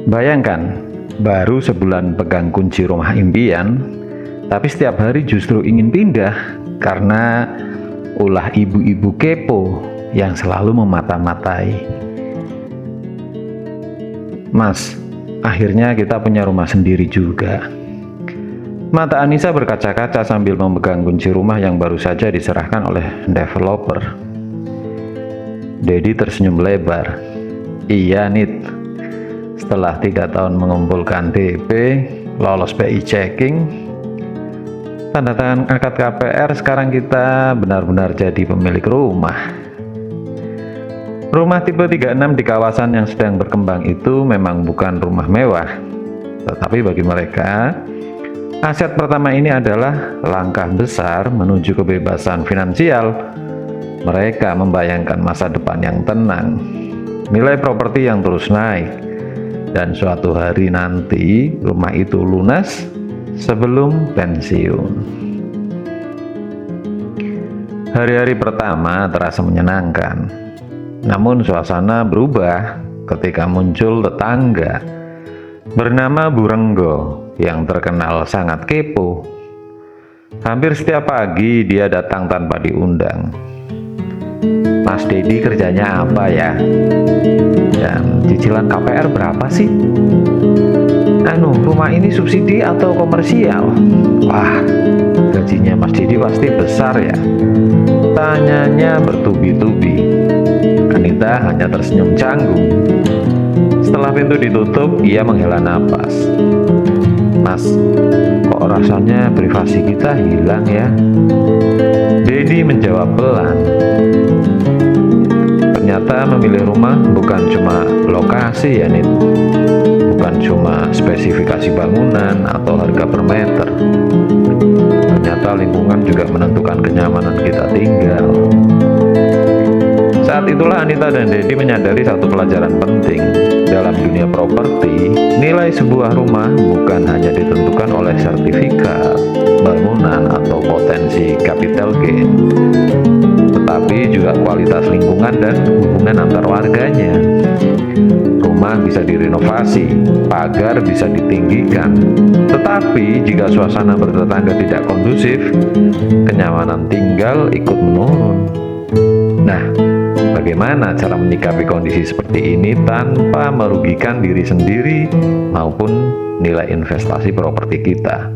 Bayangkan, baru sebulan pegang kunci rumah impian, tapi setiap hari justru ingin pindah karena ulah ibu-ibu kepo yang selalu memata-matai. Mas, akhirnya kita punya rumah sendiri juga. Mata Anissa berkaca-kaca sambil memegang kunci rumah yang baru saja diserahkan oleh developer. Dedi tersenyum lebar. Iya, Nit. Setelah 3 tahun mengumpulkan DP, lolos BI checking, tanda tangan akad KPR, sekarang kita benar-benar jadi pemilik rumah. Rumah tipe 36 di kawasan yang sedang berkembang itu memang bukan rumah mewah, tetapi bagi mereka, aset pertama ini adalah langkah besar menuju kebebasan finansial. Mereka membayangkan masa depan yang tenang, nilai properti yang terus naik, dan suatu hari nanti rumah itu lunas sebelum pensiun. Hari-hari pertama terasa menyenangkan, namun suasana berubah ketika muncul tetangga bernama Bu Renggo yang terkenal sangat kepo. Hampir setiap pagi dia datang tanpa diundang. Mas Dedi kerjanya apa ya? Dan cicilan KPR berapa sih? Rumah ini subsidi atau komersial? Wah, gajinya Mas Dedi pasti besar ya? Tanyanya bertubi-tubi. Anita hanya tersenyum canggung. Setelah pintu ditutup, ia menghela napas. Mas, kok rasanya privasi kita hilang ya? Dedi menjawab pelan. Ternyata memilih rumah bukan cuma lokasi ya, Nit. Bukan cuma spesifikasi bangunan atau harga per meter. Ternyata lingkungan juga menentukan kenyamanan kita tinggal. Saat itulah Anita dan Dedi menyadari satu pelajaran penting. Dalam dunia properti, nilai sebuah rumah bukan hanya ditentukan oleh sertifikat, bangunan, atau potensi capital gain, tetapi juga kualitas lingkungan dan hubungan antar warganya. Rumah bisa direnovasi, pagar bisa ditinggikan, tetapi jika suasana bertetangga tidak kondusif, kenyamanan tinggal ikut menurun. Nah, bagaimana cara menyikapi kondisi seperti ini tanpa merugikan diri sendiri maupun nilai investasi properti kita?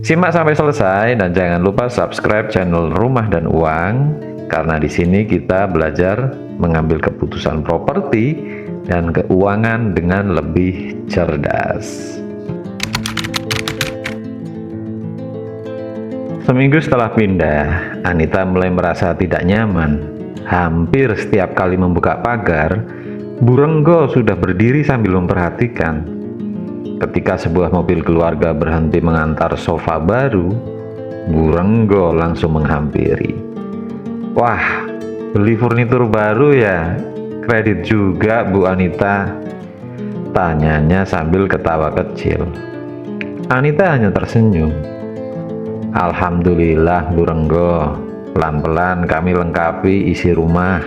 Simak sampai selesai dan jangan lupa subscribe channel Rumah dan Uang, karena di sini kita belajar mengambil keputusan properti dan keuangan dengan lebih cerdas. Seminggu setelah pindah, Anita mulai merasa tidak nyaman. Hampir setiap kali membuka pagar, Bu Renggo sudah berdiri sambil memperhatikan. Ketika sebuah mobil keluarga berhenti mengantar sofa baru, Bu Renggo langsung menghampiri. Wah, beli furnitur baru ya? Kredit juga Bu Anita? Tanyanya sambil ketawa kecil. Anita hanya tersenyum. Alhamdulillah Bu Renggo, pelan-pelan kami lengkapi isi rumah.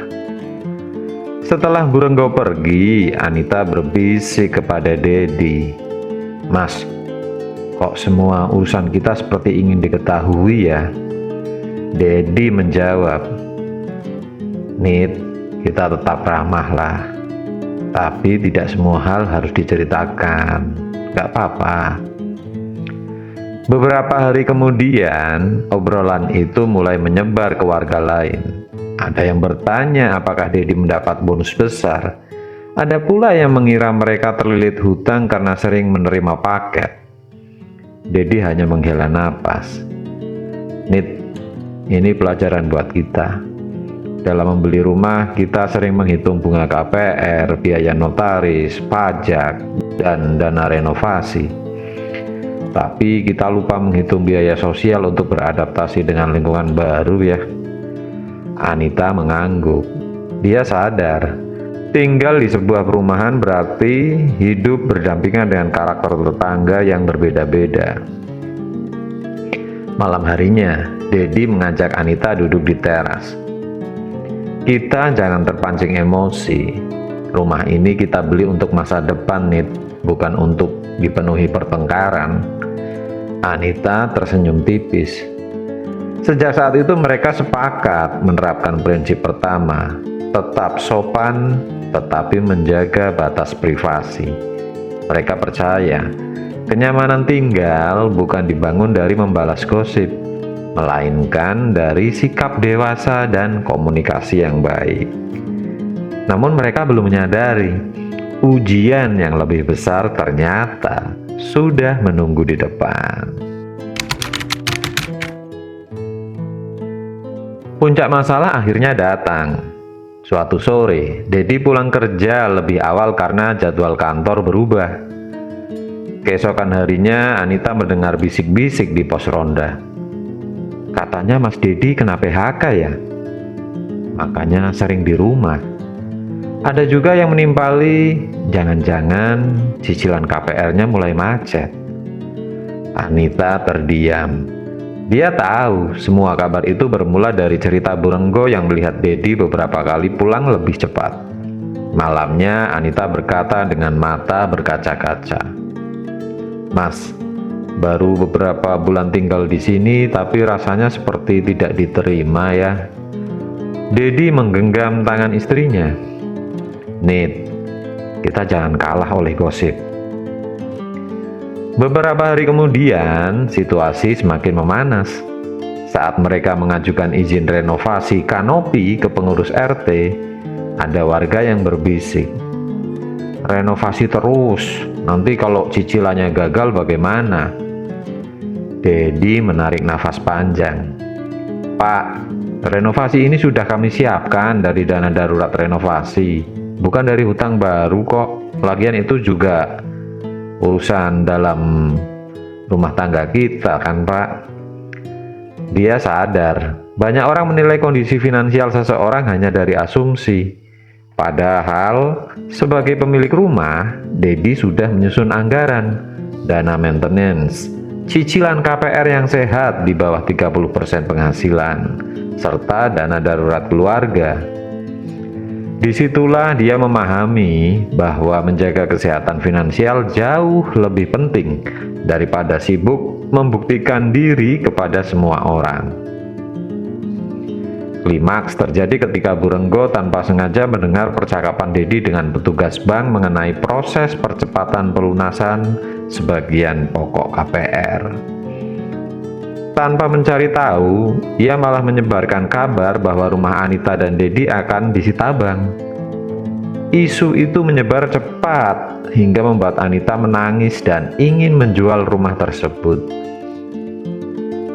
Setelah Bu Renggo pergi, Anita berbisik kepada Dedi. Mas, kok semua urusan kita seperti ingin diketahui ya? Dedi menjawab, Nit, kita tetap ramah lah, tapi tidak semua hal harus diceritakan. Gak apa-apa. Beberapa hari kemudian, obrolan itu mulai menyebar ke warga lain. Ada yang bertanya apakah Dedi mendapat bonus besar. Ada pula yang mengira mereka terlilit hutang karena sering menerima paket. Dedi hanya menghela napas. Nit, ini pelajaran buat kita. Dalam membeli rumah, kita sering menghitung bunga KPR, biaya notaris, pajak, dan dana renovasi. Tapi kita lupa menghitung biaya sosial untuk beradaptasi dengan lingkungan baru ya. Anita mengangguk. Dia sadar, tinggal di sebuah perumahan berarti hidup berdampingan dengan karakter tetangga yang berbeda-beda. Malam harinya, Dedi mengajak Anita duduk di teras. Kita jangan terpancing emosi. Rumah ini kita beli untuk masa depan, Nit, bukan untuk dipenuhi pertengkaran. Anita tersenyum tipis. Sejak saat itu mereka sepakat menerapkan prinsip pertama, tetap sopan tetapi menjaga batas privasi. Mereka percaya kenyamanan tinggal bukan dibangun dari membalas gosip, melainkan dari sikap dewasa dan komunikasi yang baik. Namun mereka belum menyadari ujian yang lebih besar ternyata sudah menunggu di depan. Puncak masalah akhirnya datang. Suatu sore, Dedi pulang kerja lebih awal karena jadwal kantor berubah. Keesokan harinya, Anita mendengar bisik-bisik di pos ronda. Katanya Mas Dedi kena PHK ya? Makanya sering di rumah. Ada juga yang menimpali, jangan-jangan cicilan KPR-nya mulai macet. Anita terdiam. Dia tahu semua kabar itu bermula dari cerita Bu Renggo yang melihat Dedi beberapa kali pulang lebih cepat. Malamnya Anita berkata dengan mata berkaca-kaca, "Mas, baru beberapa bulan tinggal di sini tapi rasanya seperti tidak diterima ya." Dedi menggenggam tangan istrinya. "Nit, kita jangan kalah oleh gosip." Beberapa hari kemudian, situasi semakin memanas. Saat mereka mengajukan izin renovasi kanopi ke pengurus RT, ada warga yang berbisik, "Renovasi terus, nanti kalau cicilannya gagal bagaimana?" Dedi menarik nafas panjang. "Pak, renovasi ini sudah kami siapkan dari dana darurat renovasi, bukan dari hutang baru kok. Lagian itu juga urusan dalam rumah tangga kita kan, Pak." Dia sadar banyak orang menilai kondisi finansial seseorang hanya dari asumsi. Padahal sebagai pemilik rumah, Dedi sudah menyusun anggaran, dana maintenance, cicilan KPR yang sehat di bawah 30% penghasilan, serta dana darurat keluarga. Disitulah dia memahami bahwa menjaga kesehatan finansial jauh lebih penting daripada sibuk membuktikan diri kepada semua orang. Klimaks terjadi ketika Bu Renggo tanpa sengaja mendengar percakapan Dedi dengan petugas bank mengenai proses percepatan pelunasan sebagian pokok KPR. Tanpa mencari tahu, ia malah menyebarkan kabar bahwa rumah Anita dan Dedi akan disita bank. Isu itu menyebar cepat hingga membuat Anita menangis dan ingin menjual rumah tersebut.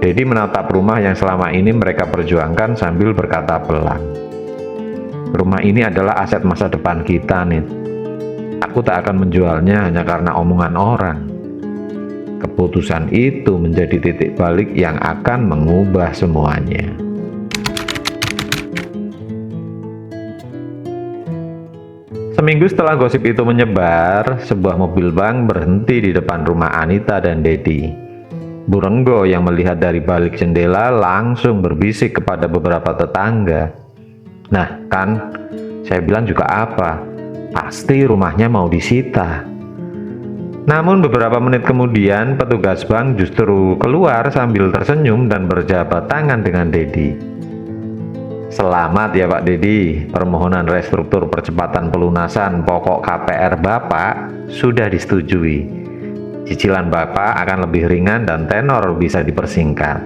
Dedi menatap rumah yang selama ini mereka perjuangkan sambil berkata pelan, "Rumah ini adalah aset masa depan kita, Nit. Aku tak akan menjualnya hanya karena omongan orang." Keputusan itu menjadi titik balik yang akan mengubah semuanya. Seminggu setelah gosip itu menyebar, sebuah mobil bank berhenti di depan rumah Anita dan Dedi. Bu Renggo yang melihat dari balik jendela langsung berbisik kepada beberapa tetangga, "Nah kan, saya bilang juga apa, pasti rumahnya mau disita." Namun beberapa menit kemudian petugas bank justru keluar sambil tersenyum dan berjabat tangan dengan Dedi. "Selamat ya Pak Dedi, permohonan restruktur percepatan pelunasan pokok KPR Bapak sudah disetujui. Cicilan Bapak akan lebih ringan dan tenor bisa dipersingkat."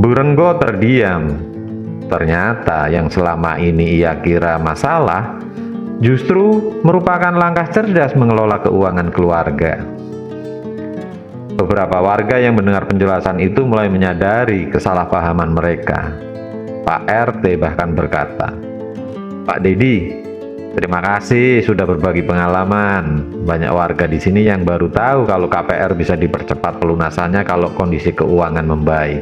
Bu Renggo terdiam. Ternyata yang selama ini ia kira masalah justru merupakan langkah cerdas mengelola keuangan keluarga. Beberapa warga yang mendengar penjelasan itu mulai menyadari kesalahpahaman mereka. Pak RT bahkan berkata, "Pak Dedi, terima kasih sudah berbagi pengalaman. Banyak warga di sini yang baru tahu kalau KPR bisa dipercepat pelunasannya kalau kondisi keuangan membaik."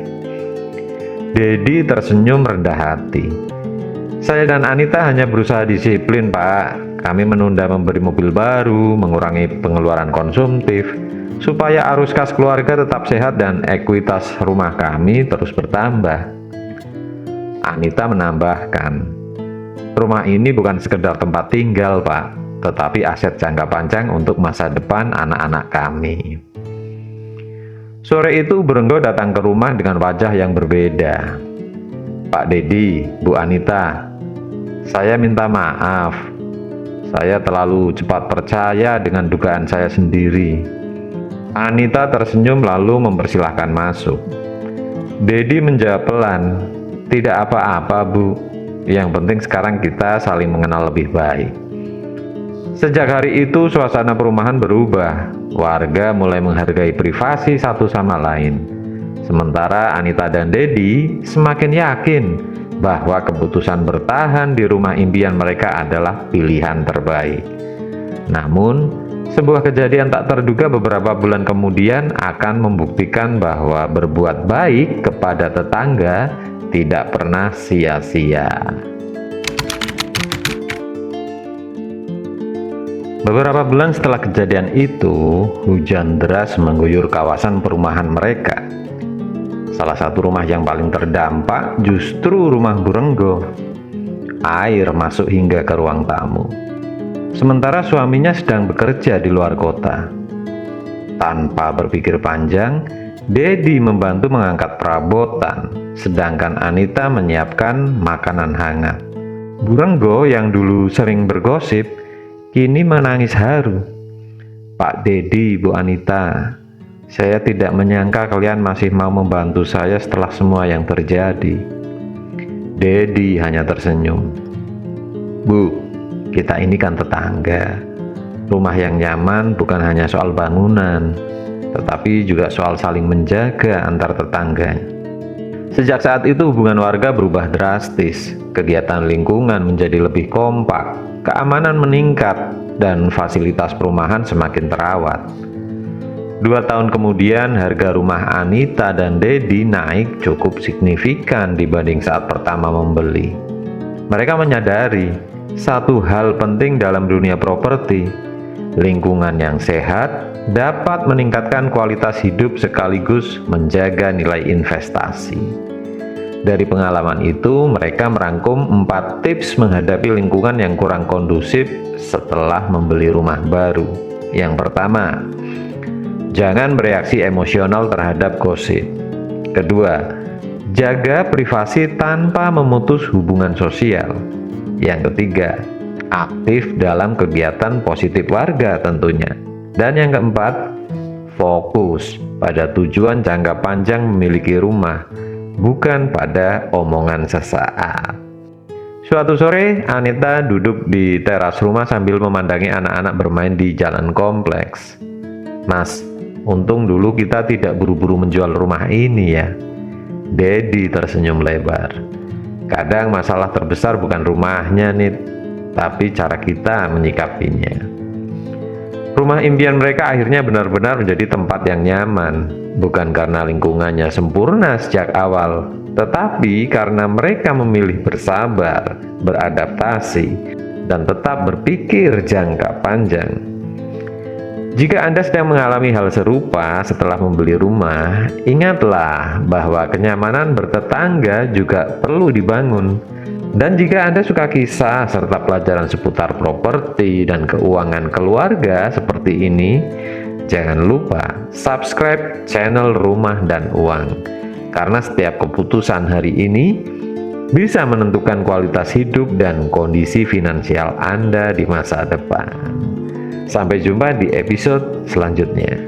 Dedi tersenyum rendah hati. "Saya dan Anita hanya berusaha disiplin, Pak. Kami menunda memberi mobil baru, mengurangi pengeluaran konsumtif, supaya arus kas keluarga tetap sehat dan ekuitas rumah kami terus bertambah." Anita menambahkan, Rumah ini bukan sekedar tempat tinggal, Pak, tetapi aset jangka panjang untuk masa depan anak-anak kami. Sore itu Bu Renggo datang ke rumah dengan wajah yang berbeda. Pak Dedi, Bu Anita, saya minta maaf. Saya terlalu cepat percaya dengan dugaan saya sendiri. Anita tersenyum lalu mempersilahkan masuk. Dedi menjawab pelan, tidak apa-apa, Bu. Yang penting sekarang kita saling mengenal lebih baik. Sejak hari itu suasana perumahan berubah. Warga mulai menghargai privasi satu sama lain. Sementara Anita dan Dedi semakin yakin bahwa keputusan bertahan di rumah impian mereka adalah pilihan terbaik. Namun, sebuah kejadian tak terduga beberapa bulan kemudian akan membuktikan bahwa berbuat baik kepada tetangga tidak pernah sia-sia. Beberapa bulan setelah kejadian itu, hujan deras mengguyur kawasan perumahan mereka. Salah satu rumah yang paling terdampak justru rumah Bu Renggo. Air masuk hingga ke ruang tamu. Sementara suaminya sedang bekerja di luar kota. Tanpa berpikir panjang, Dedi membantu mengangkat perabotan, sedangkan Anita menyiapkan makanan hangat. Bu Renggo yang dulu sering bergosip, kini menangis haru. Pak Dedi, Bu Anita, saya tidak menyangka kalian masih mau membantu saya setelah semua yang terjadi. Dedi hanya tersenyum. Bu, kita ini kan tetangga. Rumah yang nyaman bukan hanya soal bangunan, tetapi juga soal saling menjaga antar tetangga. Sejak saat itu hubungan warga berubah drastis. Kegiatan lingkungan menjadi lebih kompak, keamanan meningkat, dan fasilitas perumahan semakin terawat. 2 tahun kemudian harga rumah Anita dan Dedi naik cukup signifikan dibanding saat pertama membeli. Mereka menyadari satu hal penting dalam dunia properti, lingkungan yang sehat dapat meningkatkan kualitas hidup sekaligus menjaga nilai investasi. Dari pengalaman itu, mereka merangkum 4 tips menghadapi lingkungan yang kurang kondusif setelah membeli rumah baru. Yang pertama, jangan bereaksi emosional terhadap gosip. Kedua, jaga privasi tanpa memutus hubungan sosial. Yang ketiga, aktif dalam kegiatan positif warga tentunya. Dan yang keempat, fokus pada tujuan jangka panjang memiliki rumah, bukan pada omongan sesaat. Suatu sore, Anita duduk di teras rumah sambil memandangi anak-anak bermain di jalan kompleks. Mas, untung dulu kita tidak buru-buru menjual rumah ini ya. Dedi tersenyum lebar. Kadang masalah terbesar bukan rumahnya nih, tapi cara kita menyikapinya. Rumah impian mereka akhirnya benar-benar menjadi tempat yang nyaman, bukan karena lingkungannya sempurna sejak awal, tetapi karena mereka memilih bersabar, beradaptasi, dan tetap berpikir jangka panjang. Jika Anda sedang mengalami hal serupa setelah membeli rumah, ingatlah bahwa kenyamanan bertetangga juga perlu dibangun. Dan jika Anda suka kisah serta pelajaran seputar properti dan keuangan keluarga seperti ini, jangan lupa subscribe channel Rumah dan Uang. Karena setiap keputusan hari ini bisa menentukan kualitas hidup dan kondisi finansial Anda di masa depan. Sampai jumpa di episode selanjutnya.